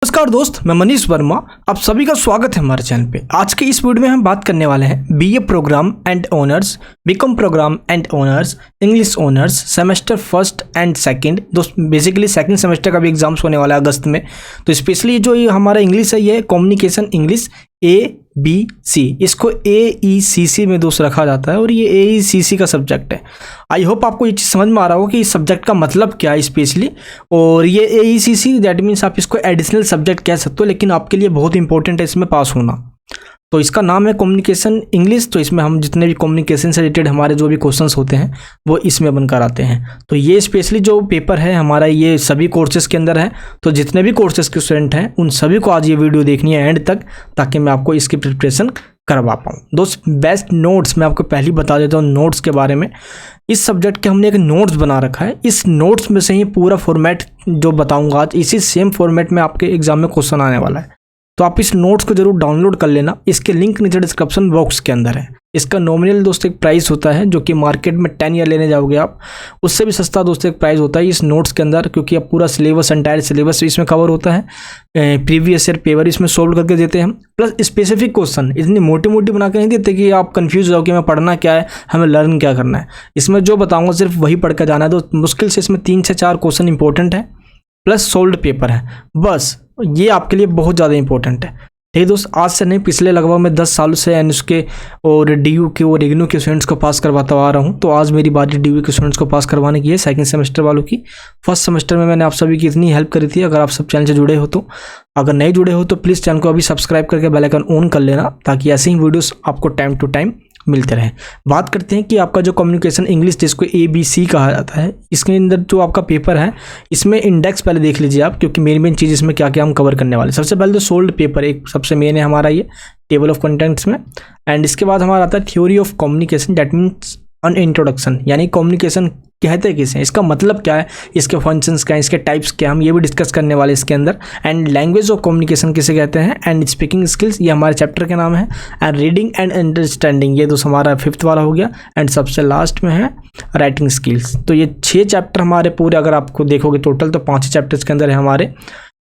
नमस्कार दोस्त, मैं मनीष वर्मा। आप सभी का स्वागत है हमारे चैनल पे। आज के इस वीडियो में हम बात करने वाले हैं BA programme and honours, BCom programme and honours, English honours, semester first and second. दोस्त बेसिकली सेकंड सेमेस्टर का भी एग्जाम्स होने वाला है अगस्त में। तो स्पेशली जो ये हमारा इंग्लिश है, ये कम्युनिकेशन इंग्लिश ABC, इसको AECC में दोस्त रखा जाता है और ये AECC का सब्जेक्ट है। आई होप आपको ये चीज़ समझ में आ रहा हो कि इस सब्जेक्ट का मतलब क्या है स्पेशली। और ये AECC दैट मीन्स आप इसको एडिशनल सब्जेक्ट कह सकते हो, लेकिन आपके लिए बहुत इंपॉर्टेंट है इसमें पास होना। तो इसका नाम है कम्युनिकेशन इंग्लिश। तो इसमें हम जितने भी कम्युनिकेशन से रिलेटेड हमारे जो भी क्वेश्चंस होते हैं वो इसमें बनकर आते हैं। तो ये स्पेशली जो पेपर है हमारा, ये सभी कोर्सेज के अंदर है। तो जितने भी कोर्सेज के स्टूडेंट हैं उन सभी को आज ये वीडियो देखनी है एंड तक, ताकि मैं आपको इसकी प्रिपरेशन करवा पाऊँ। दोस्त बेस्ट नोट्स मैं आपको पहले ही बता देता हूँ नोट्स के बारे में। इस सब्जेक्ट के हमने एक नोट्स बना रखा है। इस नोट्स में से ही पूरा फॉर्मेट जो बताऊँगा आज, इसी सेम फॉर्मेट में आपके एग्जाम में क्वेश्चन आने वाला है। तो आप इस नोट्स को जरूर डाउनलोड कर लेना। इसके लिंक नीचे डिस्क्रिप्शन बॉक्स के अंदर है। इसका नॉमिनल दोस्त एक प्राइस होता है जो कि मार्केट में 10 ईयर लेने जाओगे आप, उससे भी सस्ता दोस्त एक प्राइस होता है इस नोट्स के अंदर, क्योंकि अब पूरा सिलेबस, एंटायर सिलेबस इसमें कवर होता है। प्रीवियस ईयर पेपर इसमें सोल्व करके देते हैं, प्लस स्पेसिफिक क्वेश्चन इतनी मोटी मोटी बना के नहीं देते कि आप कंफ्यूज हो कि हमें पढ़ना क्या है, हमें लर्न क्या करना है। इसमें जो बताऊँगा सिर्फ वही पढ़ कर जाना है। तो मुश्किल से इसमें 3 से 4 क्वेश्चन इंपॉर्टेंट है, प्लस सोल्ड पेपर है। बस ये आपके लिए बहुत ज़्यादा इंपॉर्टेंट है। ठीक है दोस्त, आज से नहीं पिछले लगभग मैं 10 सालों से एनएसके और डीयू के और इग्नू के स्टूडेंट्स को पास करवाता आ रहा हूं। तो आज मेरी बारी डीयू के स्टूडेंट्स को पास करवाने की है, सेकंड सेमेस्टर वालों की। फर्स्ट सेमेस्टर में मैंने आप सभी की इतनी हेल्प करी थी। अगर आप सब चैनल से जुड़े हो तो, अगर नहीं जुड़े हो तो प्लीज़ चैनल को अभी सब्सक्राइब करके बेल आइकन ऑन कर लेना, ताकि ऐसे ही वीडियोस आपको टाइम टू टाइम मिलते रहे। बात करते हैं कि आपका जो कम्युनिकेशन इंग्लिश जिसको ABC कहा जाता है, इसके अंदर जो आपका पेपर है, इसमें इंडेक्स पहले देख लीजिए आप, क्योंकि मेन चीज़ इसमें क्या क्या हम कवर करने वाले। सबसे पहले तो सोल्ड पेपर एक सबसे मेन है हमारा, ये टेबल ऑफ कंटेंट्स में। एंड इसके बाद हमारा आता है theory of communication, that means an introduction, यानी कम्युनिकेशन कहते किसे हैं, इसका मतलब क्या है, इसके फंक्शंस क्या हैं, इसके टाइप्स क्या हैं, हम ये भी डिस्कस करने वाले इसके अंदर। एंड लैंग्वेज ऑफ कम्युनिकेशन किसे कहते हैं, एंड स्पीकिंग स्किल्स, ये हमारे चैप्टर के नाम है। एंड रीडिंग एंड अंडरस्टैंडिंग, ये दोस्त हमारा 5th वाला हो गया। एंड सबसे लास्ट में है राइटिंग स्किल्स। तो ये 6 चैप्टर हमारे पूरे, अगर आपको देखोगे टोटल तो 5 चैप्टर्स के अंदर है हमारे।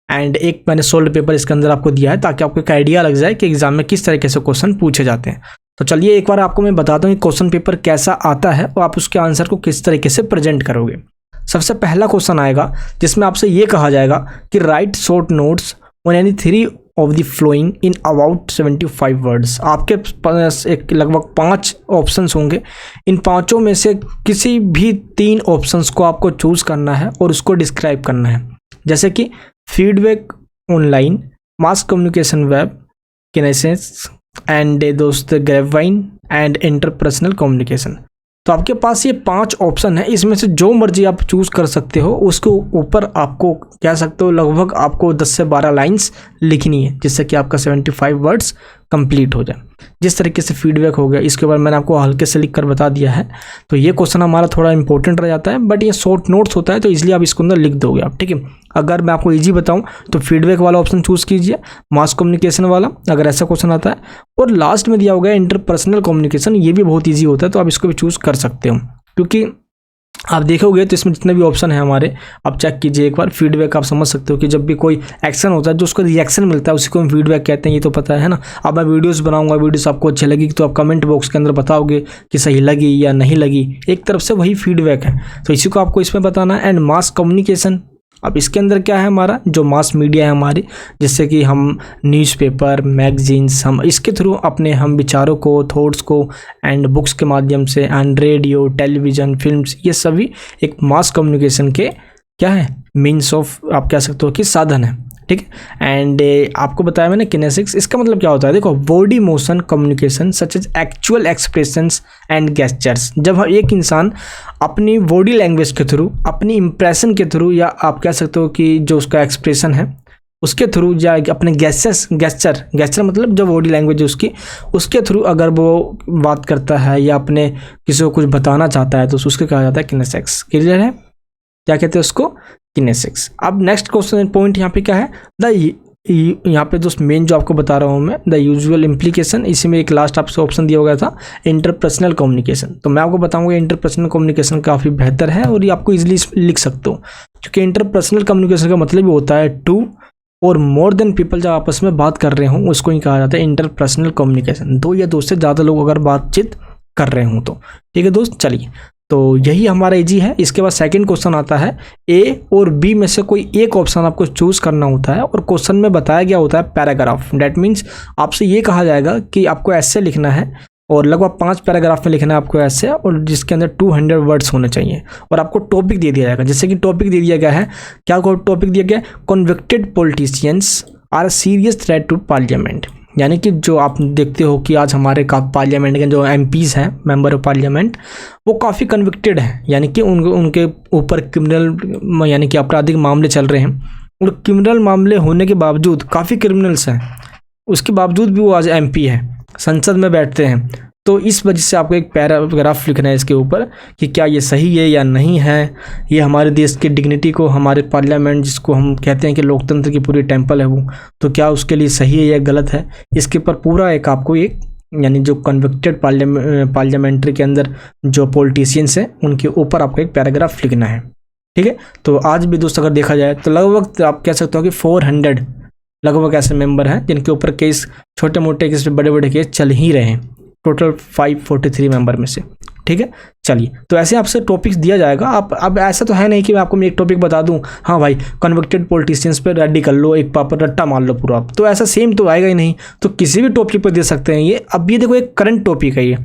एंड एक मैंने सोल्ड पेपर इसके अंदर आपको दिया है, ताकि आपको एक आइडिया लग जाए कि एग्जाम में किस तरीके से क्वेश्चन पूछे जाते हैं। तो चलिए एक बार आपको मैं बताता हूँ कि क्वेश्चन पेपर कैसा आता है और आप उसके आंसर को किस तरीके से प्रेजेंट करोगे। सबसे पहला क्वेश्चन आएगा जिसमें आपसे ये कहा जाएगा कि write short notes on any 3 of the following in about 75 words. आपके पास एक लगभग 5 ऑप्शंस होंगे। इन 5 में से किसी भी 3 ऑप्शंस को आपको चूज करना है और उसको डिस्क्राइब करना है, जैसे कि feedback online, mass communication web, kinesis and दोस्त ग्रेपवाइन एंड इंटरपर्सनल कम्युनिकेशन। तो आपके पास ये 5 ऑप्शन है, इसमें से जो मर्जी आप चूज कर सकते हो। उसके ऊपर आपको कह सकते हो लगभग आपको 10 से 12 लाइंस लिखनी है, जिससे कि आपका 75 वर्ड्स कंप्लीट हो जाए। जिस तरीके से फीडबैक हो गया, इसके ऊपर मैंने आपको हल्के से लिख कर बता दिया है। तो ये क्वेश्चन हमारा थोड़ा इंपॉर्टेंट रह जाता है, बट ये शॉर्ट नोट्स होता है, तो इसलिए आप इसको अंदर लिख दोगे आप। ठीक है, अगर मैं आपको ईजी बताऊं तो फीडबैक वाला ऑप्शन चूज कीजिए, मास कम्युनिकेशन वाला अगर ऐसा क्वेश्चन आता है, और लास्ट में दिया होगा इंटरपर्सनल कम्युनिकेशन, ये भी बहुत ईजी होता है, तो आप इसको भी चूज कर सकते हो। क्योंकि आप देखोगे तो इसमें जितने भी ऑप्शन है हमारे, आप चेक कीजिए एक बार। फीडबैक आप समझ सकते हो कि जब भी कोई एक्शन होता है जो उसको रिएक्शन मिलता है उसी को हम फीडबैक कहते हैं, ये तो पता है ना। अब मैं वीडियोस बनाऊंगा, वीडियोस आपको अच्छी लगी तो आप कमेंट बॉक्स के अंदर बताओगे कि सही लगी या नहीं लगी, एक तरफ से वही फीडबैक है, तो इसी को आपको इसमें बताना है। एंड मास कम्युनिकेशन, अब इसके अंदर क्या है हमारा जो मास मीडिया है हमारी, जिससे कि हम न्यूज़पेपर, मैगजीन्स, हम इसके थ्रू अपने हम विचारों को, थॉट्स को एंड बुक्स के माध्यम से, एंड रेडियो, टेलीविज़न, फिल्म्स, ये सभी एक मास कम्युनिकेशन के क्या है, मीन्स ऑफ आप कह सकते हो कि साधन है। ठीक है, एंड आपको बताया मैंने किनेसिक्स, इसका मतलब क्या होता है, देखो body motion communication such as actual expressions and gestures. जब एक इंसान अपनी बॉडी लैंग्वेज के थ्रू, अपनी इंप्रेशन के थ्रू, या आप कह सकते हो कि जो उसका एक्सप्रेशन है उसके थ्रू, या अपने गेस्चर मतलब जो बॉडी लैंग्वेज है उसके थ्रू अगर वो बात करता है या अपने किसी को कुछ बताना चाहता है, तो उसके कहा जाता है किनेसिक्स। क्लियर है, क्या कहते हैं उसको, किनेसिक्स। अब नेक्स्ट क्वेश्चन पॉइंट यहाँ पे क्या है, यहाँ पे दोस्त मेन जो आपको बता रहा हूँ मैं, द यूजुअल इम्प्लीकेशन। इसी में एक लास्ट आपसे ऑप्शन दिया गया था इंटरपर्सनल कम्युनिकेशन। तो मैं आपको बताऊंगा इंटरपर्सनल कम्युनिकेशन काफ़ी बेहतर है और ये आपको इजीली लिख सकते हो, क्योंकि इंटरपर्सनल कम्युनिकेशन का मतलब ही होता है टू और मोर देन पीपल जब आपस में बात कर रहे हों उसको ही कहा जाता है इंटरपर्सनल कम्युनिकेशन। दो या दो से ज़्यादा लोग अगर बातचीत कर रहे हों तो। ठीक है दोस्त, चलिए तो यही हमारा इजी है। इसके बाद सेकंड क्वेश्चन आता है, ए और बी में से कोई एक ऑप्शन आपको चूज करना होता है और क्वेश्चन में बताया गया होता है पैराग्राफ। दैट मीन्स आपसे ये कहा जाएगा कि आपको ऐसे लिखना है और लगभग 5 पैराग्राफ में लिखना है आपको ऐसे, और जिसके अंदर 200 वर्ड्स होने चाहिए। और आपको टॉपिक दे दिया जाएगा, जैसे कि टॉपिक दे दिया गया है, क्या टॉपिक दिया गया है, convicted politicians are serious threat to parliament. यानी कि जो आप देखते हो कि आज हमारे पार्लियामेंट के जो एमपीज़ हैं, मेंबर ऑफ पार्लियामेंट, वो काफ़ी कन्विक्टेड हैं, यानी कि उनके ऊपर क्रिमिनल यानी कि आपराधिक मामले चल रहे हैं, और क्रिमिनल मामले होने के बावजूद काफ़ी क्रिमिनल्स हैं, उसके बावजूद भी वो आज एमपी हैं, संसद में बैठते हैं। तो इस वजह से आपको एक पैराग्राफ लिखना है इसके ऊपर कि क्या ये सही है या नहीं है, ये हमारे देश की डिग्निटी को, हमारे पार्लियामेंट जिसको हम कहते हैं कि लोकतंत्र की पूरी टेम्पल है वो, तो क्या उसके लिए सही है या गलत है। इसके ऊपर पूरा एक आपको एक यानी जो कन्विक्टेड पार्लियामेंट्री के अंदर जो पॉलिटिशियंस हैं उनके ऊपर आपको एक पैराग्राफ लिखना है। ठीक है, तो आज भी दोस्त अगर देखा जाए तो लगभग आप कह सकते हो कि 400 लगभग ऐसे मेंबर हैं जिनके ऊपर केस, छोटे मोटे केस, बड़े बड़े केस चल ही रहे हैं, टोटल 543 मेंबर में से। ठीक है, चलिए तो ऐसे आपसे टॉपिक्स दिया जाएगा। आप अब ऐसा तो है नहीं कि मैं आपको एक टॉपिक बता दूं, हाँ भाई कन्विक्टेड पॉलिटिशियंस पे रेडी कर लो, एक पापर रट्टा मार लो पूरा, तो ऐसा सेम तो आएगा ही नहीं। तो किसी भी टॉपिक पर दे सकते हैं ये। अब ये देखो एक करंट टॉपिक है ये,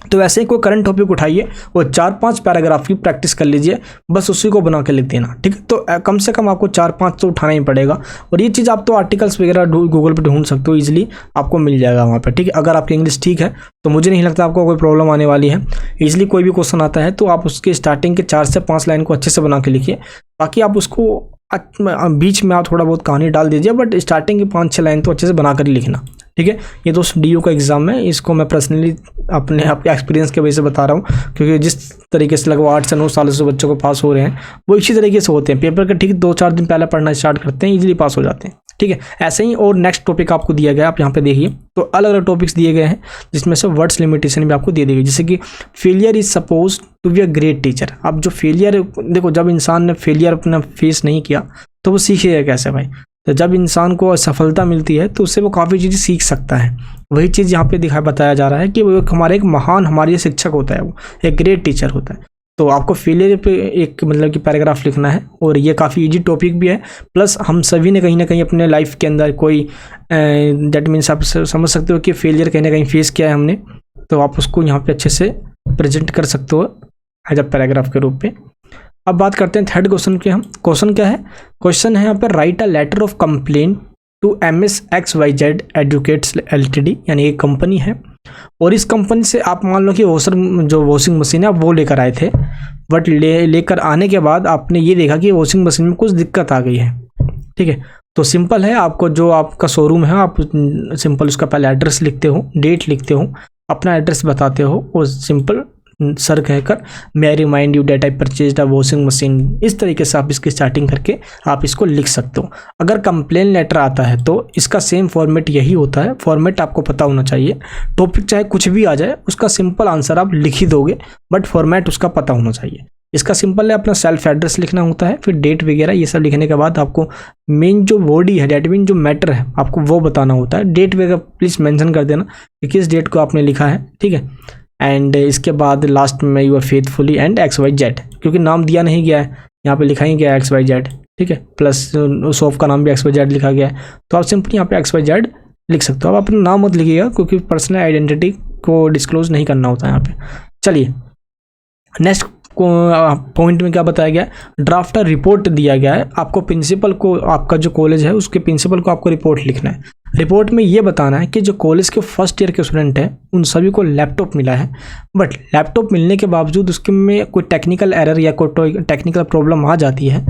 तो वैसे ही कोई करंट टॉपिक उठाइए और 4-5 पैराग्राफ की प्रैक्टिस कर लीजिए, बस उसी को बना के लिख देना। ठीक है, तो कम से कम आपको 4-5 तो उठाना ही पड़ेगा। और ये चीज़ आप तो आर्टिकल्स वगैरह गूगल पे ढूंढ सकते हो, इजीली आपको मिल जाएगा वहाँ पे। ठीक है, अगर आपकी इंग्लिश ठीक है तो मुझे नहीं लगता आपको कोई प्रॉब्लम आने वाली है। इजीली कोई भी क्वेश्चन आता है तो आप उसके स्टार्टिंग के 4 से 5 लाइन को अच्छे से बना के लिखिए, बाकी आप उसको बीच में आप थोड़ा बहुत कहानी डाल दीजिए, बट स्टार्टिंग की 5-6 लाइन तो अच्छे से बना कर लिखना। ठीक है, ये दोस्त डीयू का एग्ज़ाम है, इसको मैं पर्सनली अपने आपके एक्सपीरियंस के वजह से बता रहा हूँ, क्योंकि जिस तरीके से लगभग 8 से 9 सालों से बच्चों को पास हो रहे हैं वो इसी तरीके से होते हैं। पेपर के ठीक 2-4 दिन पहले पढ़ना स्टार्ट करते हैं, इजीली पास हो जाते हैं। ठीक है, ऐसे ही और नेक्स्ट टॉपिक आपको दिया गया, आप यहाँ पे देखिए, तो अलग अलग टॉपिक्स दिए गए हैं जिसमें से वर्ड्स लिमिटेशन भी आपको दे दी गई, जैसे कि failure is suppose to be a great teacher. अब जो फेलियर, देखो जब इंसान ने फेलियर अपना फेस नहीं किया तो वो सीखेगा कैसे भाई। तो जब इंसान को सफलता मिलती है तो उससे वो काफ़ी चीज़ें सीख सकता है। वही चीज़ यहाँ पे बताया जा रहा है कि वो हमारा एक महान हमारे शिक्षक होता है, वो एक ग्रेट टीचर होता है। तो आपको फेलियर पे एक मतलब कि पैराग्राफ लिखना है, और ये काफ़ी इजी टॉपिक भी है। प्लस हम सभी ने कहीं ना कहीं अपने लाइफ के अंदर कोई दैट मीन्स आप समझ सकते हो कि फेलियर कहीं ना कहीं फेस किया है हमने, तो आप उसको यहाँ पे अच्छे से प्रेजेंट कर सकते हो एज अ पैराग्राफ के रूप में। अब बात करते हैं थर्ड क्वेश्चन के। हम क्वेश्चन क्या है, क्वेश्चन है यहाँ पर write a letter of complaint to MS-XYZ advocates LTD, यानी एक कंपनी है, और इस कंपनी से आप मान लो कि वॉशिंग मशीन है आप वो लेकर आए थे, बट लेकर आने के बाद आपने ये देखा कि वॉशिंग मशीन में कुछ दिक्कत आ गई है। ठीक है, तो सिंपल है, आपको जो आपका शोरूम है आप सिंपल उसका पहले एड्रेस लिखते हो, डेट लिखते हो, अपना एड्रेस बताते हो, और सिंपल सर कहकर may remind you that I purchased a washing machine, इस तरीके से आप इसकी स्टार्टिंग करके आप इसको लिख सकते हो। अगर कंप्लेन लेटर आता है तो इसका सेम फॉर्मेट यही होता है, फॉर्मेट आपको पता होना चाहिए। टॉपिक चाहे कुछ भी आ जाए उसका सिंपल आंसर आप लिख ही दोगे, बट फॉर्मेट उसका पता होना चाहिए। इसका सिंपल है, अपना सेल्फ एड्रेस लिखना होता है, फिर डेट वगैरह ये सब लिखने के बाद आपको मेन जो बॉडी है, डेट मीन जो मैटर है आपको वो बताना होता है। डेट वगैरह प्लीज़ मेंशन कर देना कि किस डेट को आपने लिखा है। ठीक है, एंड इसके बाद लास्ट में yours faithfully and XYZ, क्योंकि नाम दिया नहीं गया है, यहाँ पे लिखा ही गया है XYZ। ठीक है, प्लस शॉप का नाम भी XYZ लिखा गया है, तो आप सिंपली यहाँ पे XYZ लिख सकते हो। आप अपना नाम मत लिखिएगा क्योंकि पर्सनल आइडेंटिटी को डिस्क्लोज नहीं करना होता है यहाँ पे। चलिए नेक्स्ट पॉइंट में क्या बताया गया है, ड्राफ्टर रिपोर्ट दिया गया है आपको, प्रिंसिपल को, आपका जो कॉलेज है उसके प्रिंसिपल को आपको रिपोर्ट लिखना है। रिपोर्ट में ये बताना है कि जो कॉलेज के फर्स्ट ईयर के स्टूडेंट हैं उन सभी को लैपटॉप मिला है, बट लैपटॉप मिलने के बावजूद उसके में कोई टेक्निकल एरर या कोई टेक्निकल प्रॉब्लम आ जाती है,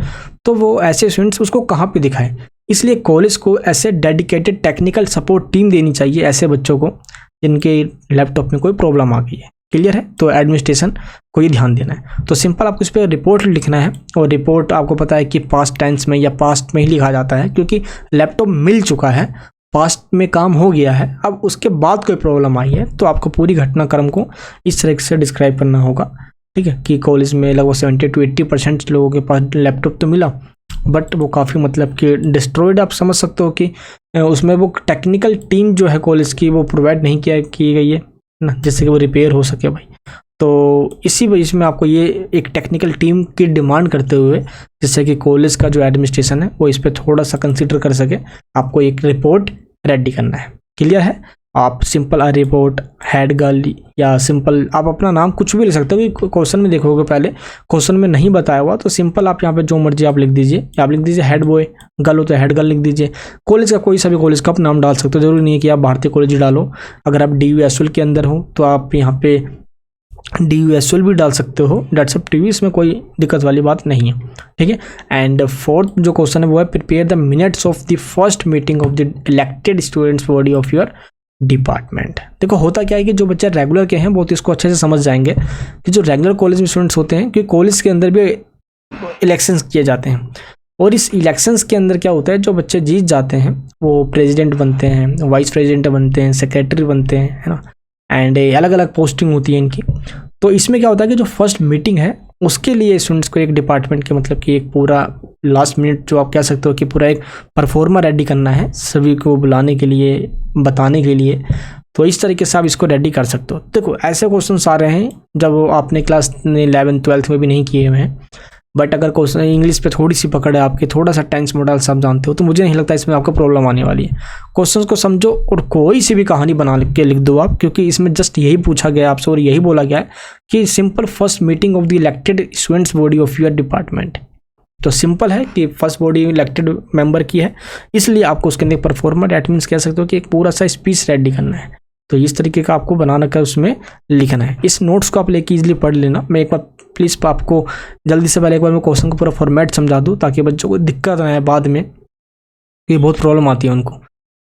तो वो ऐसे स्टूडेंट्स उसको कहाँ पे दिखाएं। इसलिए कॉलेज को ऐसे डेडिकेटेड टेक्निकल सपोर्ट टीम देनी चाहिए ऐसे बच्चों को जिनके लैपटॉप में कोई प्रॉब्लम आ गई है। क्लियर है, तो एडमिनिस्ट्रेशन को ये ध्यान देना है। तो सिंपल आपको इस पर रिपोर्ट लिखना है, और रिपोर्ट आपको पता है कि पास्ट टेंस में या पास्ट में ही लिखा जाता है, क्योंकि लैपटॉप मिल चुका है, पास्ट में काम हो गया है, अब उसके बाद कोई प्रॉब्लम आई है तो आपको पूरी घटनाक्रम को इस तरह से डिस्क्राइब करना होगा। ठीक है, कि कॉलेज में लगभग 70 to 80% लोगों के पास लैपटॉप तो मिला, बट वो काफ़ी मतलब कि डिस्ट्रॉयड आप समझ सकते हो कि उसमें वो टेक्निकल टीम जो है कॉलेज की वो प्रोवाइड नहीं की गई है ना, जिससे कि वो रिपेयर हो सके भाई। तो इसी वजह में आपको ये एक टेक्निकल टीम की डिमांड करते हुए, जिससे कि कॉलेज का जो एडमिनिस्ट्रेशन है वो इस पर थोड़ा सा कंसीडर कर सके, आपको एक रिपोर्ट रेडी करना है। क्लियर है? आप सिंपल रिपोर्ट, हेड गर्ल, या सिंपल आप अपना नाम कुछ भी लिख सकते हो। कि क्वेश्चन में देखोगे, पहले क्वेश्चन में नहीं बताया हुआ तो सिंपल आप यहाँ पे जो मर्जी आप लिख दीजिए। आप लिख दीजिए हेड बॉय, गर्ल हो तो हेड गर्ल लिख दीजिए। कॉलेज का कोई सा भी कॉलेज का आप नाम डाल सकते हो, जरूरी नहीं है कि आप भारतीय कॉलेज डालो। अगर आप DUSL के अंदर हो तो आप यहाँ पे DUSL भी डाल सकते हो, डेट्स अप टू यू, इसमें कोई दिक्कत वाली बात नहीं है। ठीक है। एंड फोर्थ जो क्वेश्चन है वो है prepare the minutes of the first meeting of the elected students body of your department. देखो होता क्या है कि जो बच्चे रेगुलर के हैं वो तो इसको अच्छे से समझ जाएंगे कि जो रेगुलर कॉलेज में स्टूडेंट्स होते हैं, कि कॉलेज के अंदर भी इलेक्शंस किए जाते हैं, और इस इलेक्शंस के अंदर क्या होता है, जो बच्चे जीत जाते हैं वो प्रेसिडेंट बनते हैं, वाइस प्रेसिडेंट बनते हैं, सेक्रेटरी बनते हैं, है ना, एंड अलग अलग पोस्टिंग होती है इनकी। तो इसमें क्या होता है कि जो फर्स्ट मीटिंग है उसके लिए स्टूडेंट्स को एक डिपार्टमेंट के मतलब कि एक पूरा लास्ट मिनट जो आप कह सकते हो कि पूरा एक परफॉर्मा रेडी करना है सभी को बुलाने के लिए, बताने के लिए। तो इस तरीके से आप इसको रेडी कर सकते हो। देखो ऐसे क्वेश्चंस आ रहे हैं जब आपने क्लास 11th 12th में भी नहीं किए हुए हैं, बट अगर क्वेश्चन इंग्लिश पे थोड़ी सी पकड़ है आपकी, थोड़ा सा टेंस मॉडल सब जानते हो, तो मुझे नहीं लगता इसमें आपको प्रॉब्लम आने वाली है। क्वेश्चंस को समझो और कोई सी भी कहानी बना के लिख दो आप, क्योंकि इसमें जस्ट यही पूछा गया आपसे और यही बोला गया है कि simple first meeting of the elected students body of your department. तो सिंपल है कि फर्स्ट बॉडी इलेक्टेड मेंबर की है, इसलिए आपको उसके अंदर परफॉर्मा, डेट मीन्स कह सकते हो कि एक पूरा सा स्पीच रेडी करना है। तो इस तरीके का आपको बनाना कर उसमें लिखना है। इस नोट्स को आप लेके इजीली पढ़ लेना। मैं एक बार प्लीज़ आपको जल्दी से पहले एक बार मैं क्वेश्चन को पूरा फॉर्मेट समझा दूँ ताकि बच्चों को दिक्कत ना आए बाद में, ये बहुत प्रॉब्लम आती है उनको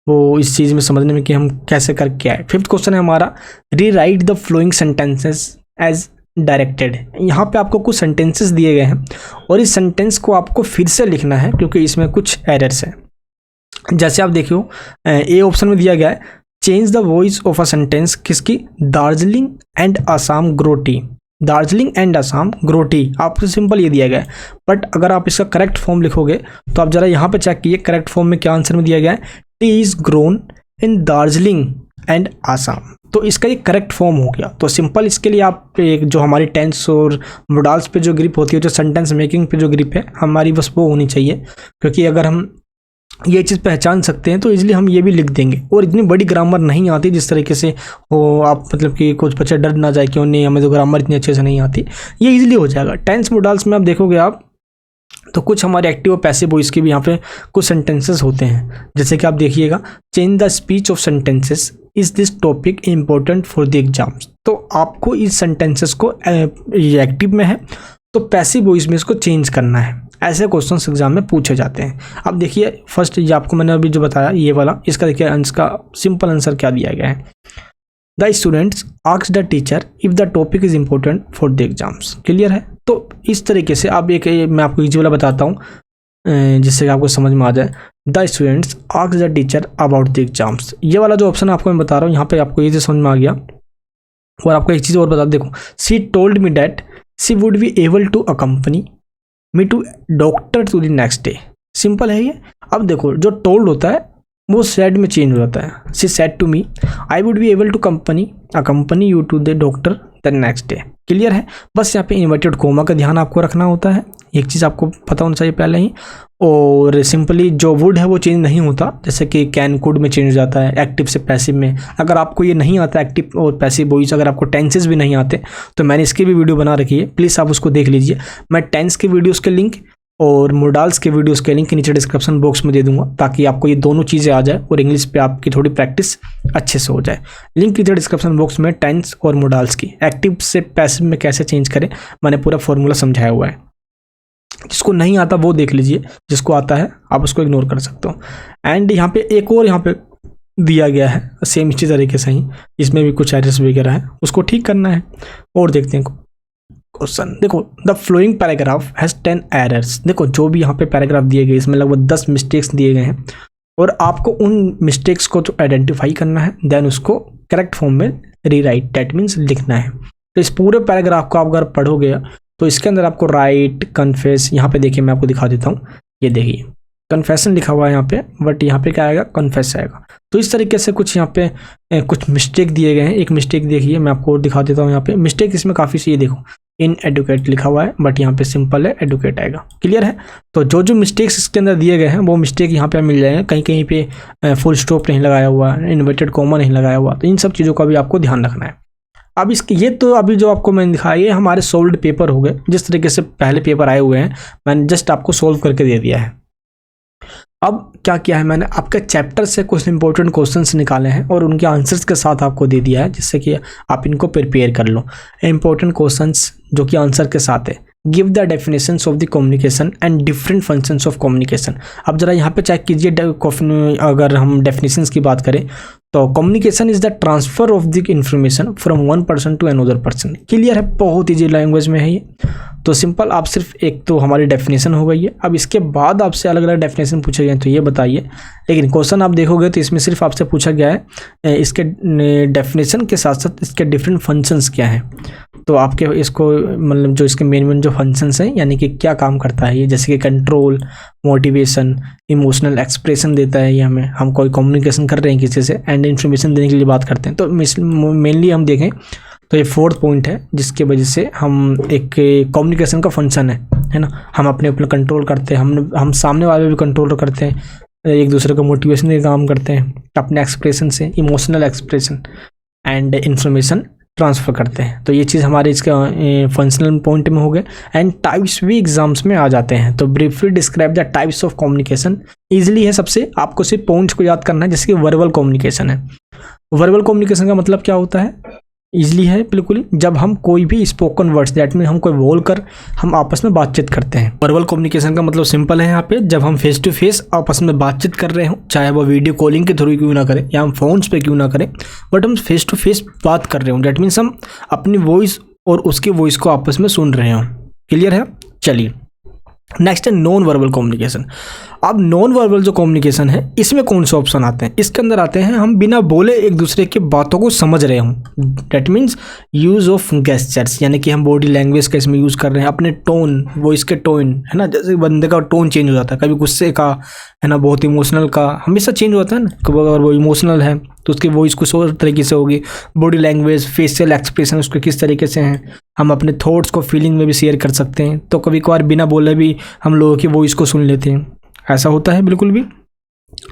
वो इस चीज़ में समझने में कि हम कैसे करके आए। फिफ्थ क्वेश्चन है हमारा, rewrite the following sentences as directed. यहाँ पे आपको कुछ सेंटेंसेस दिए गए हैं और इस सेंटेंस को आपको फिर से लिखना है क्योंकि इसमें कुछ एरर्स हैं। जैसे आप देखियो ए ऑप्शन में दिया गया है change the voice of a sentence, किसकी, Darjeeling and Assam grow tea. Darjeeling and Assam grow tea आपको सिंपल ये दिया गया है, बट अगर आप इसका करेक्ट फॉर्म लिखोगे तो आप जरा यहाँ पे चेक कीजिए करेक्ट फॉर्म में क्या आंसर में दिया गया है, T is grown in Darjeeling and Assam. तो इसका ये करेक्ट फॉर्म हो गया। तो सिंपल इसके लिए आप एक जो हमारी टेंस और मोडाल्स पे जो ग्रिप होती है, जो सेंटेंस मेकिंग पे जो ग्रिप है हमारी, बस वो होनी चाहिए। क्योंकि अगर हम ये चीज़ पहचान सकते हैं तो इजीली हम ये भी लिख देंगे। और इतनी बड़ी ग्रामर नहीं आती जिस तरीके से वो आप मतलब कि कुछ बच्चे डर ना जाए कि नहीं हमें तो ग्रामर इतनी अच्छे से नहीं आती, ये इजीली हो जाएगा। टेंस मोडाल्स में आप देखोगे आप तो कुछ हमारे एक्टिव और पैसिव वॉइस के भी यहाँ पे कुछ सेंटेंसेस होते हैं। जैसे कि आप देखिएगा, change the speech of sentences, is this topic important for the exams. तो आपको इस सेंटेंसेस को एक्टिव में है तो पैसिव वॉइस में इसको चेंज करना है। ऐसे क्वेश्चंस एग्जाम में पूछे जाते हैं। अब देखिए फर्स्ट ये आपको मैंने अभी जो बताया ये वाला, इसका देखिए आंसर का सिंपल आंसर क्या दिया गया है, the students ask the teacher if the topic is important for the exams. Clear है? तो इस तरीके से अब एक मैं आपको इजी वाला बताता हूँ जिससे कि आपको समझ में आ जाए। The students ask the teacher about the exams, ये वाला जो ऑप्शन आपको मैं बता रहा हूँ यहाँ पे आपको ये समझ में आ गया। और आपको एक चीज़ और बता, देखो she told me that she would be able to accompany me to doctor to the next day. Simple है ये। अब देखो जो टोल्ड होता है वो सेड में चेंज हो जाता है। She said to me I would be able to accompany you to the doctor the next day. Clear है? बस यहाँ पे इन्वर्टेड कोमा का ध्यान आपको रखना होता है, एक चीज़ आपको पता होना चाहिए पहले ही। और सिंपली जो वुड है वो चेंज नहीं होता, जैसे कि कैन कुड में चेंज हो जाता है एक्टिव से पैसिव में। अगर आपको ये नहीं आता एक्टिव और पैसिव वॉइस, अगर आपको टेंसेस भी नहीं आते तो मैंने इसकी भी वीडियो बना रखी है, प्लीज़ आप उसको देख लीजिए। मैं टेंस के वीडियोज़ के लिंक और मोडाल्स के वीडियोस के लिंक नीचे डिस्क्रिप्शन बॉक्स में दे दूंगा ताकि आपको ये दोनों चीज़ें आ जाए और इंग्लिश पे आपकी थोड़ी प्रैक्टिस अच्छे से हो जाए। लिंक नीचे डिस्क्रिप्शन बॉक्स में टेंस और मोडाल्स की एक्टिव से पैसिव में कैसे चेंज करें मैंने पूरा फॉर्मूला समझाया हुआ है। जिसको नहीं आता वो देख लीजिए, जिसको आता है आप उसको इग्नोर कर सकते हो। एंड यहाँ पे एक और यहाँ पे दिया गया है सेम इसी तरीके से ही, इसमें भी कुछ एरर्स वगैरह है, उसको ठीक करना है। और देखते हैं क्वेश्चन, देखो the flowing paragraph has 10 errors. देखो जो भी यहाँ पे पैराग्राफ दिए गए इसमें लगभग 10 मिस्टेक्स दिए गए हैं और आपको उन मिस्टेक्स को तो आइडेंटिफाई करना है, देन उसको करेक्ट फॉर्म में रीराइट, दैट मीन्स लिखना है। तो इस पूरे पैराग्राफ को आप अगर पढ़ोगे तो इसके अंदर आपको राइट, कन्फेस, यहाँ पे देखिए मैं आपको दिखा देता हूँ, ये देखिए कन्फेशन लिखा हुआ है यहाँ पे, बट यहाँ पे क्या आएगा, कन्फेस आएगा। तो इस तरीके से कुछ यहाँ पे कुछ मिस्टेक दिए गए हैं। एक मिस्टेक देखिए, मैं आपको और दिखा देता हूँ। यहाँ पे मिस्टेक इसमें काफ़ी सी, ये देखो इन एडुकेट लिखा हुआ है, बट यहाँ पे सिंपल है एडुकेट आएगा। क्लियर है। तो जो जो मिस्टेक्स इसके अंदर दिए गए हैं वो मिस्टेक यहाँ पे मिल जाएंगे। कहीं कहीं पे फुल स्टॉप नहीं लगाया हुआ, इन्वर्टेड कॉमा नहीं लगाया हुआ, तो इन सब चीज़ों का भी आपको ध्यान रखना है। अब इसके ये तो अभी जो आपको मैंने दिखाया ये हमारे सोल्व्ड पेपर हो गए। जिस तरीके से पहले पेपर आए हुए हैं मैंने जस्ट आपको सोल्व करके दे दिया है। अब क्या किया है मैंने, आपके चैप्टर से कुछ इंपॉर्टेंट क्वेश्चंस निकाले हैं और उनके आंसर्स के साथ आपको दे दिया है, जिससे कि आप इनको प्रिपेयर कर लो। इंपॉर्टेंट क्वेश्चंस जो कि आंसर के साथ है। Give the definitions of the communication and different functions of communication. अब जरा यहाँ पे चेक कीजिए, अगर हम डेफिनेशंस की बात करें तो communication is the transfer of the information from one person to another person. Clear है, बहुत ईजी लैंग्वेज में है ये। तो सिंपल, आप सिर्फ एक तो हमारी डेफिनेशन हो गई है। अब इसके बाद आपसे अलग अलग डेफिनेशन पूछे गए तो ये बताइए, लेकिन क्वेश्चन आप देखोगे तो इसमें सिर्फ आपसे पूछा गया है इसके डेफिनेशन के साथ साथ इसके डिफरेंट फंक्शंस क्या हैं। तो आपके इसको मतलब जो इसके मेन जो फंक्शंस हैं, यानी कि क्या काम करता है ये, जैसे कि कंट्रोल, मोटिवेशन, इमोशनल एक्सप्रेशन देता है ये हमें, हम कोई कम्युनिकेशन कर रहे हैं किसी से एंड इन्फॉर्मेशन देने के लिए बात करते हैं। तो मेनली हम देखें तो ये 4th पॉइंट है, जिसके वजह से हम एक कम्युनिकेशन का फंक्शन है ना। हम अपने ऊपर कंट्रोल करते हैं, हम सामने वाले भी कंट्रोल करते हैं, एक दूसरे को मोटिवेशन के काम करते हैं अपने एक्सप्रेशन से, emotional expression and information transfer करते हैं। तो ये चीज़ हमारे इसके फंक्शनल पॉइंट में हो गए। एंड टाइप्स भी एग्जाम्स में आ जाते हैं। तो briefly describe the types of communication. Easily है सबसे, आपको सिर्फ पॉइंट्स को याद करना है। जैसे कि वर्बल कम्युनिकेशन है। वर्बल कम्युनिकेशन का मतलब क्या होता है, ईजिली है बिल्कुल ही, जब हम कोई भी स्पोकन वर्ड्स, दैट मीन हम कोई बोलकर हम आपस में बातचीत करते हैं। वर्बल कम्युनिकेशन का मतलब सिंपल है यहाँ पे, जब हम फेस टू फेस आपस में बातचीत कर रहे हो, चाहे वो वीडियो कॉलिंग के थ्रू क्यों ना करें या हम फोन्स पे क्यों ना करें, बट हम फेस टू फेस बात कर रहे हो, दैट मीन्स हम अपनी वॉइस और उसकी वॉइस को आपस में सुन रहे हो। क्लियर है। चलिए नेक्स्ट है नॉन वर्बल कम्युनिकेशन। अब नॉन वर्बल जो कम्युनिकेशन है इसमें कौन से ऑप्शन आते हैं, इसके अंदर आते हैं हम बिना बोले एक दूसरे की बातों को समझ रहे हों, that means use of gestures, यानी कि हम बॉडी लैंग्वेज का इसमें यूज़ कर रहे हैं, अपने टोन, वॉइस के टोन है ना, जैसे बंदे का टोन चेंज हो जाता है, कभी गुस्से का है ना, बहुत इमोशनल का, हमेशा चेंज होता है ना। अगर वो इमोशनल है तो उसकी वॉइस कुछ और तरीके से होगी, बॉडी लैंग्वेज, फेशियल एक्सप्रेशन उसके किस तरीके से हैं, हम अपने थॉट्स को फीलिंग में भी शेयर कर सकते हैं। तो कभी कभार बिना बोले भी हम लोगों की वॉइस को सुन लेते हैं, ऐसा होता है बिल्कुल भी।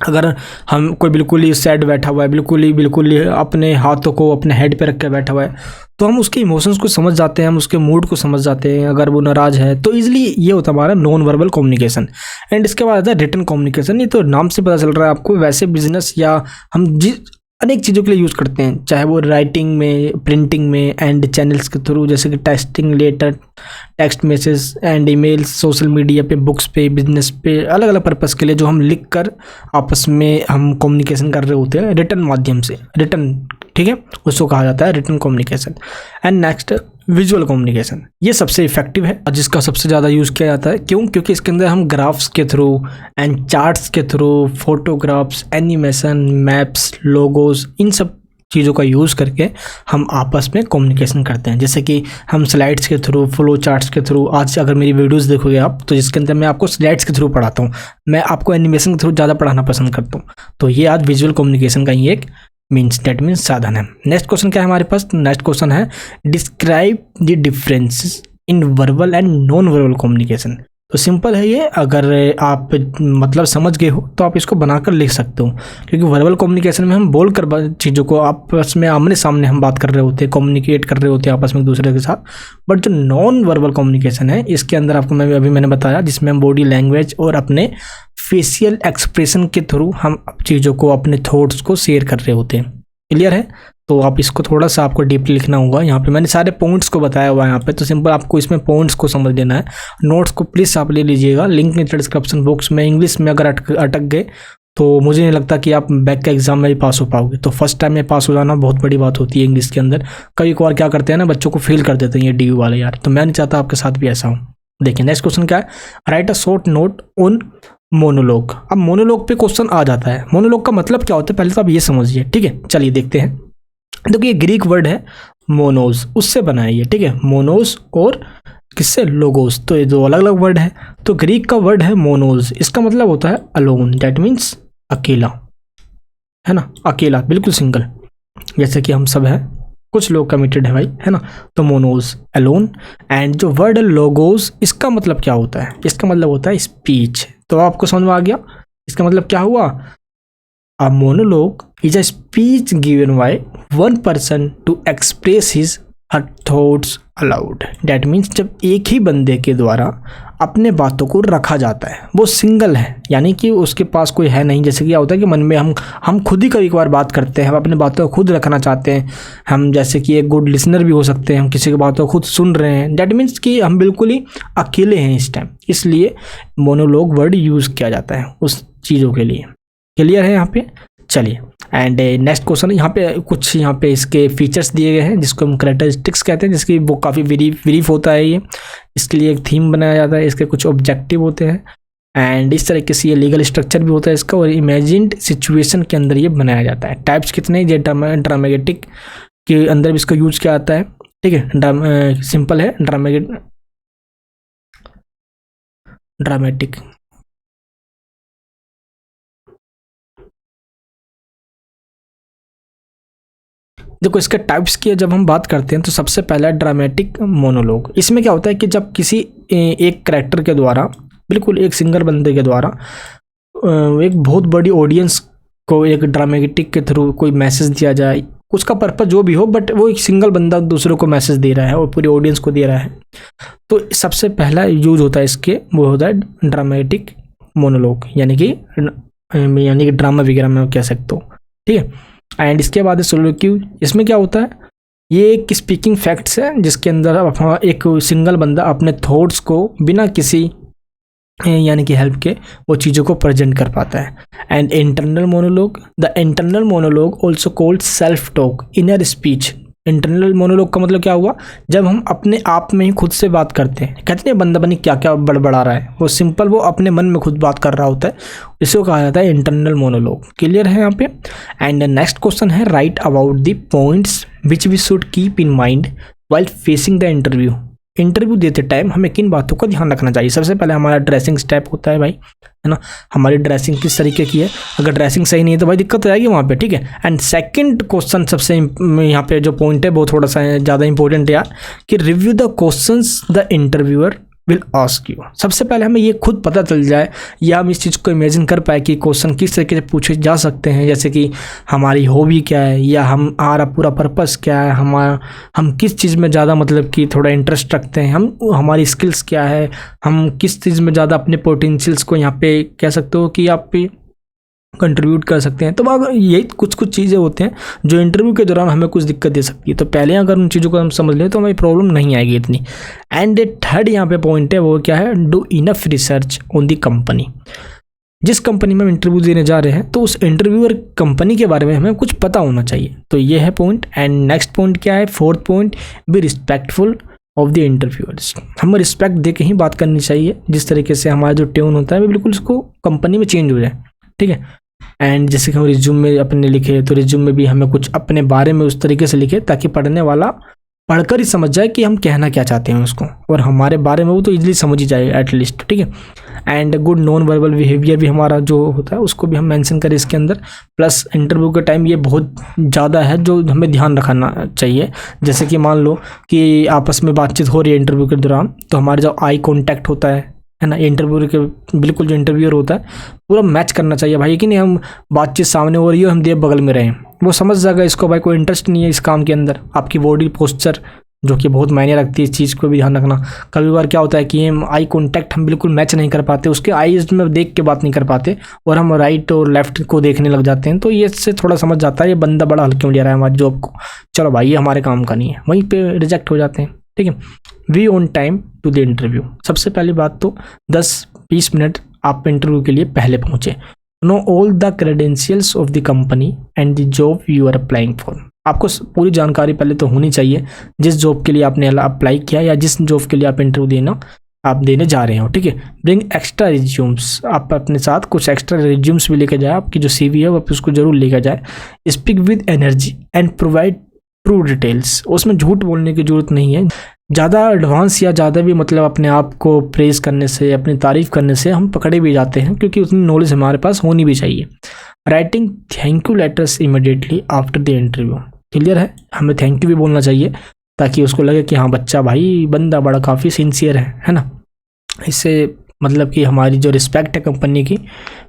अगर हम कोई बिल्कुल ही सैड बैठा हुआ है, बिल्कुल ही अपने हाथों को अपने हेड पे रख के बैठा हुआ है, तो हम उसके इमोशंस को समझ जाते हैं, हम उसके मूड को समझ जाते हैं। अगर वो नाराज़ है तो इजीली ये होता है हमारा नॉन वर्बल कम्युनिकेशन। एंड इसके बाद आता है रिटन कम्युनिकेशन। ये तो नाम से पता चल रहा है आपको, वैसे बिजनेस या हम जिस अनेक चीज़ों के लिए यूज़ करते हैं, चाहे वो राइटिंग में, प्रिंटिंग में एंड चैनल्स के थ्रू, जैसे कि texting, letter, text message and emails, social media पे, बुक्स पे, बिजनेस पे, अलग अलग पर्पस के लिए जो हम लिख कर आपस में हम कम्युनिकेशन कर रहे होते हैं रिटन माध्यम से, रिटन, ठीक है, उसको कहा जाता है written communication. And next visual communication. ये सबसे इफेक्टिव है, जिसका सबसे ज़्यादा यूज़ किया जाता है। क्यों? क्योंकि इसके अंदर हम ग्राफ्स के थ्रू एंड चार्ट्स के through, photographs, animation, maps, logos, इन सब चीज़ों का यूज़ करके हम आपस में कम्युनिकेशन करते हैं। जैसे कि हम स्लाइड्स के थ्रू, फ्लो चार्ट्स के थ्रू, आज अगर मेरी वीडियोस देखोगे आप तो जिसके अंदर मैं आपको स्लाइड्स के थ्रू पढ़ाता हूँ, मैं आपको एनिमेशन के थ्रू ज़्यादा पढ़ाना पसंद करता हूँ। तो ये आज विजुअल कम्युनिकेशन का ही एक डेट मीन्स साधन है। नेक्स्ट क्वेश्चन क्या है हमारे पास? नेक्स्ट क्वेश्चन है describe the differences in verbal and non verbal communication. तो सिंपल है ये, अगर आप मतलब समझ गए हो तो आप इसको बनाकर लिख सकते हो, क्योंकि वर्बल कम्युनिकेशन में हम बोल कर चीज़ों को आपस में आमने सामने हम बात कर रहे होते हैं, कम्युनिकेट कर रहे होते हैं आपस में एक दूसरे के साथ। बट जो नॉन वर्बल कम्युनिकेशन है इसके अंदर आपको मैंने बताया, जिसमें हम बॉडी लैंग्वेज और अपने फेशियल एक्सप्रेशन के थ्रू हम चीज़ों को, अपने थॉट्स को शेयर कर रहे होते हैं। क्लियर है? तो आप इसको थोड़ा सा आपको डीपली लिखना होगा। यहाँ पे मैंने सारे पॉइंट्स को बताया हुआ है यहाँ पे, तो सिंपल आपको इसमें पॉइंट्स को समझ लेना है। नोट्स को प्लीज़ आप ले लीजिएगा, लिंक नीचे डिस्क्रिप्शन बॉक्स में। इंग्लिश में अगर अटक गए तो मुझे नहीं लगता कि आप बैक के एग्जाम में भी पास हो पाओगे। तो फर्स्ट टाइम में पास हो जाना बहुत बड़ी बात होती है इंग्लिश के अंदर। कई बार क्या करते हैं ना, बच्चों को फेल कर देते हैं ये DU वाले यार, तो मैं नहीं चाहता आपके साथ भी ऐसा हो। देखिए नेक्स्ट क्वेश्चन क्या है, right a short note on monologue. अब मोनोलॉग पे क्वेश्चन आ जाता है। मोनोलॉग का मतलब क्या होता है पहले तो आप ये समझिए, ठीक है। चलिए देखते हैं। देखिए ये ग्रीक वर्ड है मोनोस, उससे बना है ये, ठीक है। मोनोस और किससे? लोगोस। तो ये दो अलग अलग वर्ड है। तो ग्रीक का वर्ड है मोनोज, इसका मतलब होता है अलोन, दैट मीन्स अकेला, है ना, अकेला, बिल्कुल सिंगल, जैसे कि हम सब हैं, कुछ लोग कमिटेड है भाई, है ना। तो मोनोज, अलोन। एंड जो वर्ड लोगोस, इसका मतलब क्या होता है? इसका मतलब होता है स्पीच। तो आपको समझ में आ गया इसका मतलब क्या हुआ? A monologue is a speech given by one person to express his thoughts aloud. That means जब एक ही बंदे के द्वारा अपने बातों को रखा जाता है, वो सिंगल है, यानी कि उसके पास कोई है नहीं। जैसे कि क्या होता है कि मन में हम खुद ही कभी कभार बात करते हैं, हम अपने बातों को खुद रखना चाहते हैं, हम जैसे कि एक गुड लिसनर भी हो सकते हैं, हम किसी की बातों को खुद सुन रहे हैं, डैट मीन्स कि हम बिल्कुल ही अकेले हैं इस टाइम, इसलिए मोनोलॉग वर्ड यूज़ किया जाता है उस चीज़ों के लिए। क्लियर है यहाँ पे? चलिए, एंड नेक्स्ट क्वेश्चन, यहाँ पे इसके फीचर्स दिए गए हैं जिसको हम कैरेक्टरिस्टिक्स कहते हैं, जिसकी वो काफ़ी ब्रीफ होता है ये। इसके लिए एक थीम बनाया जाता है, इसके कुछ ऑब्जेक्टिव होते हैं, एंड इस तरीके से ये लीगल स्ट्रक्चर भी होता है इसका, और इमेजिन्ड सिचुएशन के अंदर ये बनाया जाता है। टाइप्स कितने? ये ड्रामेटिक के अंदर भी इसका यूज किया जाता है, ठीक है। सिंपल है, ड्रामेटिक। देखो, इसके टाइप्स की जब हम बात करते हैं तो सबसे पहला ड्रामेटिक मोनोलॉग। इसमें क्या होता है कि जब किसी एक कैरेक्टर के द्वारा, बिल्कुल एक सिंगल बंदे के द्वारा एक बहुत बड़ी ऑडियंस को एक ड्रामेटिक के थ्रू कोई मैसेज दिया जाए, उसका पर्पज जो भी हो, बट वो एक सिंगल बंदा दूसरों को मैसेज दे रहा है और पूरी ऑडियंस को दे रहा है, तो सबसे पहला यूज होता है इसके, वो होता है ड्रामेटिक मोनोलॉग, यानी कि ड्रामा वगैरह में कह सकते हो, ठीक है। एंड इसके बाद है सोलोक्यू। इसमें क्या होता है? ये एक स्पीकिंग फैक्ट्स है जिसके अंदर एक सिंगल बंदा अपने थॉट्स को बिना किसी यानी कि हेल्प के वो चीज़ों को प्रेजेंट कर पाता है। And internal monologue, the internal monologue also called self talk, inner speech. Internal monologue का मतलब क्या हुआ? जब हम अपने आप में ही खुद से बात करते हैं, कहते हैं बंदा बनी क्या क्या बड़बड़ा रहा है, वो सिंपल वो अपने मन में खुद बात कर रहा होता है, इसको कहा जाता है इंटरनल मोनोलॉग। क्लियर है यहाँ पे? एंड नेक्स्ट क्वेश्चन है, write about the points which we should keep in mind while facing the interview. Interview देते टाइम हमें किन बातों का ध्यान रखना चाहिए? सबसे पहले हमारा ड्रेसिंग स्टेप होता है भाई, है ना, हमारी ड्रेसिंग किस तरीके की है। अगर ड्रेसिंग सही नहीं है तो भाई दिक्कत हो जाएगी वहाँ पे, ठीक है। एंड सेकंड क्वेश्चन, सबसे यहाँ पे जो पॉइंट है वो थोड़ा सा ज़्यादा इंपॉर्टेंट है यार, कि review the questions the interviewer will ask you. सबसे पहले हमें ये खुद पता चल जाए या हम इस चीज़ को इमेजिन कर पाए कि क्वेश्चन किस तरीके से पूछे जा सकते हैं, जैसे कि हमारी हॉबी क्या है, या हमारा पूरा पर्पस क्या है, हम किस चीज़ में ज़्यादा मतलब कि थोड़ा इंटरेस्ट रखते हैं, हमारी स्किल्स क्या है, हम किस चीज़ में ज़्यादा अपने पोटेंशियल्स को यहाँ पे कह सकते हो कि आप पे कंट्रीब्यूट कर सकते हैं। तो अगर यही कुछ चीज़ें होते हैं जो इंटरव्यू के दौरान हमें कुछ दिक्कत दे सकती है, तो पहले अगर उन चीज़ों को हम समझ लें तो हमें प्रॉब्लम नहीं आएगी इतनी। एंड थर्ड यहाँ पे पॉइंट है, वो क्या है? Do enough research on the company. जिस कंपनी में हम इंटरव्यू देने जा रहे हैं तो उस इंटरव्यूअर कंपनी के बारे में हमें कुछ पता होना चाहिए। तो ये है पॉइंट। एंड नेक्स्ट पॉइंट क्या है? Fourth point, be respectful of the interviewers. हमें रिस्पेक्ट दे के ही बात करनी चाहिए, जिस तरीके से हमारा जो ट्यून होता है वो बिल्कुल उसको कंपनी में चेंज हो जाए, ठीक है। एंड जैसे कि हम रिज्यूम में अपने लिखे, तो रिज्यूम में भी हमें कुछ अपने बारे में उस तरीके से लिखे ताकि पढ़ने वाला पढ़कर ही समझ जाए कि हम कहना क्या चाहते हैं उसको, और हमारे बारे में वो तो इजीली समझ ही जाए एटलीस्ट, ठीक है। And good non verbal behaviour भी हमारा जो होता है उसको भी हम मेंशन करें इसके अंदर। प्लस इंटरव्यू के टाइम ये बहुत ज़्यादा है जो हमें ध्यान रखना चाहिए। जैसे कि मान लो कि आपस में बातचीत हो रही है इंटरव्यू के दौरान, तो हमारा जो आई कॉन्टैक्ट होता है ना, इंटरव्यू के बिल्कुल जो इंटरव्यूअर होता है पूरा मैच करना चाहिए भाई, कि नहीं हम बातचीत सामने हो रही है, हम देव बगल में रहें, वो समझ जाएगा इसको भाई कोई इंटरेस्ट नहीं है इस काम के अंदर। आपकी बॉडी पोस्चर जो कि बहुत मायने रखती है, इस चीज़ को भी ध्यान रखना। कभी बार क्या होता है कि हम आई कॉन्टैक्ट हम बिल्कुल मैच नहीं कर पाते, उसके आईज में देख के बात नहीं कर पाते और हम राइट और लेफ्ट को देखने लग जाते हैं, तो ये इससे थोड़ा समझ जाता है ये बंदा बड़ा हल्के में ले रहा है हमारी जॉब को, चलो भाई ये हमारे काम का नहीं है, वहीं पे रिजेक्ट हो जाते हैं, ठीक है। We on time to the interview. सबसे पहली बात तो 10-20 मिनट आप इंटरव्यू के लिए पहले पहुंचे। Know all the credentials of the company and the job you are applying for. आपको पूरी जानकारी पहले तो होनी चाहिए जिस जॉब के लिए आपने अप्लाई किया या जिस जॉब के लिए आप इंटरव्यू आप देने जा रहे हो, ठीक है। Bring extra resumes. आप अपने साथ कुछ एक्स्ट्रा रिज्यूम्स भी लेकर जाए, आपकी जो CV है वो उसको जरूर लेकर जाए। Speak with energy and provide true details. उसमें झूठ बोलने की जरूरत नहीं है, ज़्यादा एडवांस या ज़्यादा भी मतलब अपने आप को प्रेज़ करने से, अपनी तारीफ़ करने से हम पकड़े भी जाते हैं, क्योंकि उतनी नॉलेज हमारे पास होनी भी चाहिए। Writing thank you letters immediately after the interview, clear है, हमें थैंक यू भी बोलना चाहिए ताकि उसको लगे कि हाँ बच्चा भाई बंदा बड़ा काफ़ी सिंसियर है ना। इससे मतलब कि हमारी जो रिस्पेक्ट है कंपनी की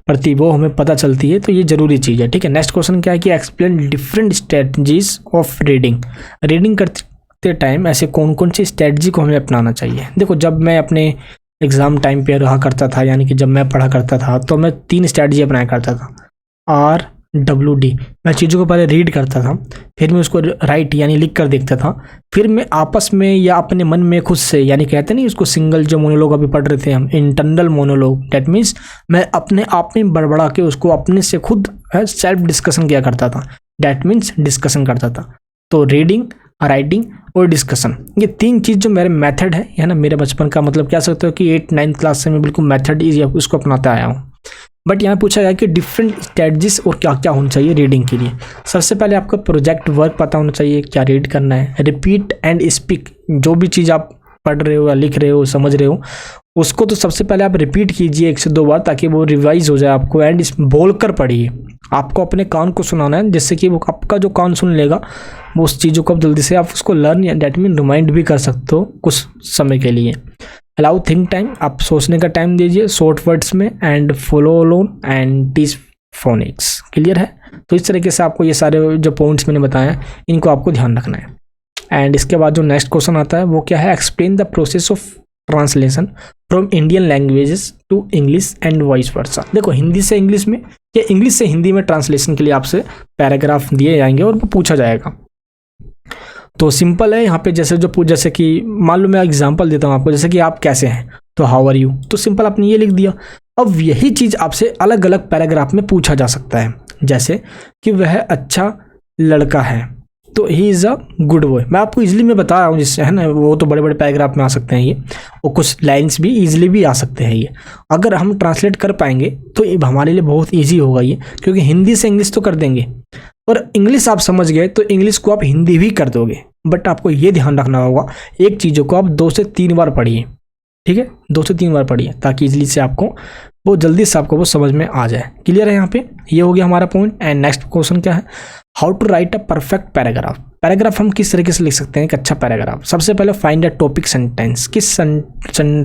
प्रति वो हमें पता चलती है, तो ये ज़रूरी चीज़ है। ठीक है, नेक्स्ट क्वेश्चन क्या है कि explain different strategies of reading. Reading करते टाइम ऐसे कौन कौन सी स्ट्रेटजी को हमें अपनाना चाहिए। देखो, जब मैं अपने एग्ज़ाम टाइम पे रहा करता था, यानी कि जब मैं पढ़ा करता था, तो मैं 3 स्ट्रेटजी अपनाया करता था। RWD, मैं चीज़ों को पहले रीड करता था, फिर मैं उसको राइट यानी लिख कर देखता था, फिर मैं आपस में या अपने मन में खुद से, यानी कहते नहीं उसको सिंगल जो मोनोलॉग अभी पढ़ रहे थे हम, इंटरनल मोनोलॉग, डेट मीन्स मैं अपने आप में बड़बड़ा के उसको अपने से खुद सेल्फ डिस्कशन किया करता था, डेट मीन्स डिस्कशन करता था। तो रीडिंग, राइटिंग और डिस्कशन, ये 3 चीज़ जो मेरे मेथड है ना, मेरे बचपन का मतलब कह सकते हो कि 8-9 क्लास से मैं बिल्कुल मेथड उसको अपनाता आया हूँ। बट यहाँ पूछा गया कि डिफरेंट स्ट्रेटजीज और क्या क्या होना चाहिए रीडिंग के लिए। सबसे पहले आपको प्रोजेक्ट वर्क पता होना चाहिए, क्या रीड करना है। रिपीट एंड स्पीक, जो भी चीज़ आप पढ़ रहे हो या लिख रहे हो, समझ रहे हो, उसको तो सबसे पहले आप रिपीट कीजिए 1 से 2 बार, ताकि वो रिवाइज हो जाए आपको। एंड बोल कर पढ़िए, आपको अपने कान को सुनाना है, जिससे कि वो आपका जो कान सुन लेगा वो उस चीज़ों को जल्दी से आप उसको लर्न या डेट मीन रिमाइंड भी कर सकते हो कुछ समय के लिए। अलाउ थिंक टाइम, आप सोचने का टाइम दीजिए शॉर्ट वर्ड्स में। And follow alone and teach phoenix, clear है। तो इस तरीके से आपको ये सारे जो पॉइंट्स मैंने बताए हैं इनको आपको ध्यान रखना है। एंड इसके बाद जो नेक्स्ट क्वेश्चन आता है वो क्या है, explain the process of translation from Indian languages to English and vice versa. देखो, हिंदी से इंग्लिश में या इंग्लिश से हिंदी में ट्रांसलेशन के लिए आपसे पैराग्राफ दिए जाएंगे और वो पूछा जाएगा। तो सिंपल है यहाँ पे, जैसे कि मान लो मैं एग्जांपल देता हूँ आपको, जैसे कि आप कैसे हैं, तो हाउ आर यू, तो सिंपल आपने ये लिख दिया। अब यही चीज़ आपसे अलग अलग पैराग्राफ में पूछा जा सकता है, जैसे कि वह अच्छा लड़का है, तो he is a good boy. मैं आपको इजीली मैं बता रहा हूँ जिससे, है ना, वो तो बड़े बड़े पैराग्राफ में आ सकते हैं ये, और कुछ लाइन्स भी ईजिली भी आ सकते हैं ये। अगर हम ट्रांसलेट कर पाएंगे तो ये हमारे लिए बहुत ईजी होगा ये, क्योंकि हिंदी से इंग्लिश तो कर देंगे, और इंग्लिश आप समझ गए तो इंग्लिश को आप हिंदी भी कर दोगे। बट आपको ये ध्यान रखना होगा, एक चीज़ों को आप 2 से 3 बार पढ़िए, ठीक है, 2 से 3 बार पढ़िए, ताकि इजीली से आपको वो जल्दी से आपको वो समझ में आ जाए। क्लियर है यहाँ पे, ये हो गया हमारा पॉइंट। एंड नेक्स्ट क्वेश्चन क्या है, how to write a perfect paragraph. Paragraph हम किस तरीके से लिख सकते हैं एक अच्छा पैराग्राफ। सबसे पहले फाइंड अ टॉपिक सेंटेंस, किस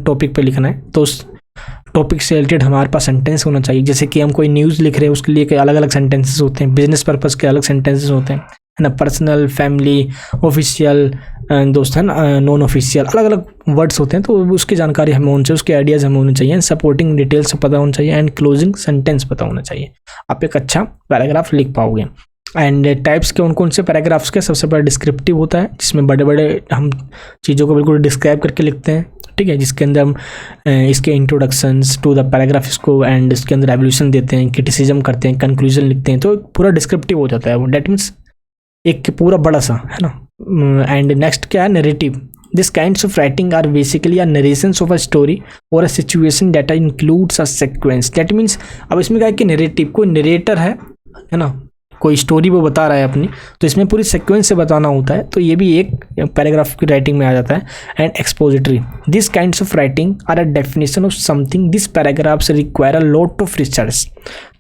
टॉपिक पे लिखना है, तो उस टॉपिक से रिलेटेड हमारे पास सेंटेंस होना चाहिए। जैसे कि हम कोई न्यूज़ लिख रहे हैं, उसके लिए कई अलग अलग सेंटेंसेस होते हैं, बिजनेस पर्पज़ के अलग सेंटेंसेस होते हैं, है ना, पर्सनल, फैमिली, ऑफिशियल, दोस्त, है ना, नॉन ऑफिशियल, अलग अलग वर्ड्स होते हैं। तो उसकी जानकारी हमें होनी चाहिए, उसके आइडियाज़ हमें होने चाहिए, सपोर्टिंग डिटेल्स पता होना चाहिए, एंड क्लोजिंग सेंटेंस पता होना चाहिए, आप एक अच्छा पैराग्राफ लिख पाओगे। एंड टाइप्स के कौन से पैराग्राफ्स के, सबसे पहले डिस्क्रिप्टिव होता है, जिसमें बड़े बड़े हम चीज़ों को बिल्कुल डिस्क्राइब करके लिखते हैं, ठीक है, जिसके अंदर हम इसके इंट्रोडक्शंस टू द पैराग्राफ इसको, एंड इसके अंदर एवोल्यूशन देते हैं, क्रिटिसिज्म करते हैं, कंक्लूजन लिखते हैं, तो पूरा डिस्क्रिप्टिव हो जाता है वो, डेट मीन्स एक पूरा बड़ा सा, है ना। एंड नेक्स्ट क्या है, narrative. This kinds of writing are basically a narrations of a story और a situation that includes a sequence. That means अब इसमें क्या है कि नैरेटिव, कोई नरेटर है ना, कोई स्टोरी वो बता रहा है अपनी, तो इसमें पूरी सीक्वेंस से बताना होता है, तो ये भी एक पैराग्राफ की राइटिंग में आ जाता है। And expository, this kinds of writing are a definition of something, this paragraphs require a lot of research.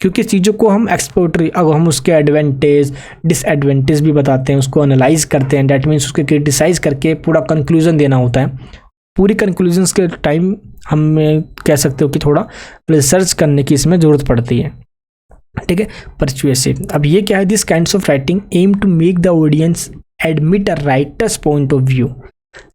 क्योंकि चीज़ों को हम एक्सपोजिटरी, अगर हम उसके एडवांटेज डिसएडवांटेज भी बताते हैं, उसको एनालाइज करते हैं, डेट मीन्स उसके क्रिटिसाइज करके पूरा कंक्लूजन देना होता है। पूरी कंक्लूजन्स के टाइम हम कह सकते हो कि थोड़ा रिसर्च करने की इसमें ज़रूरत पड़ती है, ठीक है। परसुएसिव, अब ये क्या है, this kinds of writing aim to make the audience admit a writer's point of view,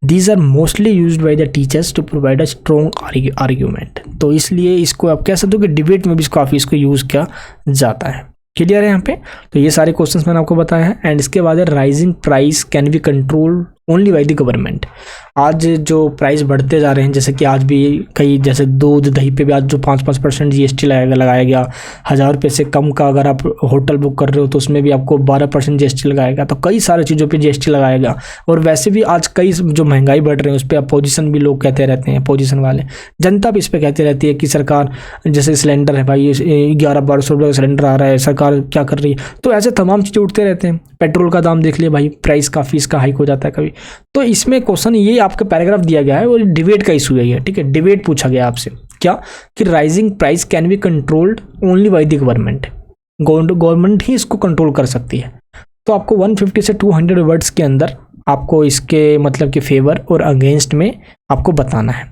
these are mostly used by the teachers to provide a strong argument. तो इसलिए इसको आप कह सकते हो कि डिबेट में भी काफ़ी इसको यूज़ किया जाता है। क्लियर है यहाँ पे, तो ये सारे क्वेश्चंस मैंने आपको बताए हैं। एंड इसके बाद है rising price can B control only by the government. आज जो प्राइस बढ़ते जा रहे हैं, जैसे कि आज भी कई, जैसे दूध दही पे भी आज जो 5% GST लगाया गया, 1000 रुपये से कम का अगर आप होटल बुक कर रहे हो तो उसमें भी आपको 12% GST लगाया गया। तो कई सारी चीज़ों पे GST लगाया गया। और वैसे भी आज कई जो महंगाई बढ़ रही है उस पर अपोजिशन भी लोग कहते रहते हैं, अपोजिशन वाले, जनता भी इस पर कहती रहती है कि सरकार, जैसे सिलेंडर है भाई 1100-1200 रुपये का सिलेंडर आ रहा है, सरकार क्या कर रही है। तो ऐसे तमाम चीज़ें उठते रहते हैं। पेट्रोल का दाम देख लिया भाई, प्राइस काफ़ी इसका हाइक हो जाता है कभी। तो इसमें क्वेश्चन ये आपका पैराग्राफ दिया गया है और डिबेट का इशू है ये, ठीक है। डिबेट पूछा गया आपसे क्या कि rising price can be controlled only by the government, government ही इसको कंट्रोल कर सकती है। तो आपको 150 से 200 वर्ड्स के अंदर आपको इसके मतलब कि फेवर और अगेंस्ट में आपको बताना है।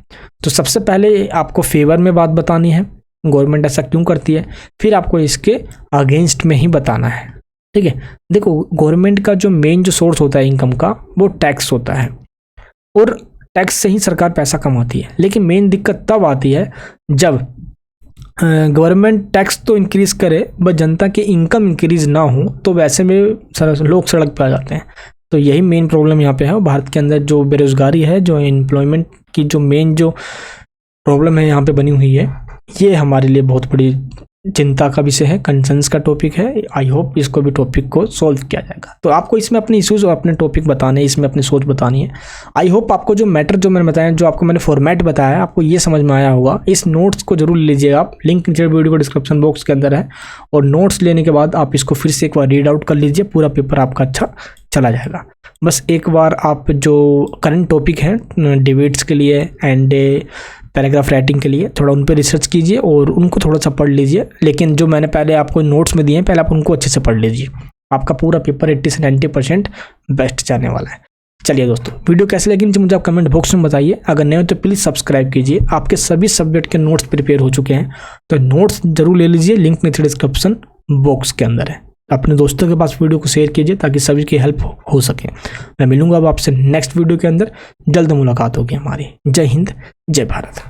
तो सबसे पहले आपको फेवर में बात बतानी है, गवर्नमेंट ऐसा क्यों करती है, फिर आपको इसके अगेंस्ट में ही बताना है, ठीक है। देखो गवर्नमेंट का जो मेन जो सोर्स होता है इनकम का वो टैक्स होता है और टैक्स से ही सरकार पैसा कमाती है। लेकिन मेन दिक्कत तब आती है जब गवर्नमेंट टैक्स तो इंक्रीज करे बट जनता की इनकम इंक्रीज ना हो, तो वैसे में लोग सड़क पर आ जाते हैं। तो यही मेन प्रॉब्लम यहाँ पे है। भारत के अंदर जो बेरोजगारी है, जो एम्प्लॉयमेंट की जो मेन जो प्रॉब्लम है यहाँ पे बनी हुई है, ये हमारे लिए बहुत बड़ी चिंता का विषय है, कंसर्न्स का टॉपिक है। आई होप इसको भी टॉपिक को सॉल्व किया जाएगा। तो आपको इसमें अपने इश्यूज और अपने टॉपिक बताने हैं, इसमें अपनी सोच बतानी है। आई होप आपको जो मैटर जो मैंने बताया, जो आपको मैंने फॉर्मेट बताया, आपको ये समझ में आया होगा। इस नोट्स को जरूर लीजिएगा आप, लिंक नीचे वीडियो को डिस्क्रिप्शन बॉक्स के अंदर है। और नोट्स लेने के बाद आप इसको फिर से एक बार रीड आउट कर लीजिए, पूरा पेपर आपका अच्छा चला जाएगा। बस एक बार आप जो करंट टॉपिक है डिबेट्स के लिए एंड पैराग्राफ राइटिंग के लिए थोड़ा उन पर रिसर्च कीजिए और उनको थोड़ा सा पढ़ लीजिए। लेकिन जो मैंने पहले आपको नोट्स में दिए हैं, पहले आप उनको अच्छे से पढ़ लीजिए। आपका पूरा पेपर 80 से 90% बेस्ट जाने वाला है। चलिए दोस्तों, वीडियो कैसे लगी मुझे आप कमेंट बॉक्स में बताइए। अगर नहीं हो तो प्लीज़ सब्सक्राइब कीजिए। आपके सभी सब्जेक्ट के नोट्स प्रिपेयर हो चुके हैं, तो नोट्स जरूर ले लीजिए, लिंक नीचे डिस्क्रिप्शन बॉक्स के अंदर है। अपने दोस्तों के पास वीडियो को शेयर कीजिए ताकि सभी की हेल्प हो सके। मैं मिलूंगा अब आपसे नेक्स्ट वीडियो के अंदर, जल्द मुलाकात होगी हमारी। जय हिंद, जय भारत।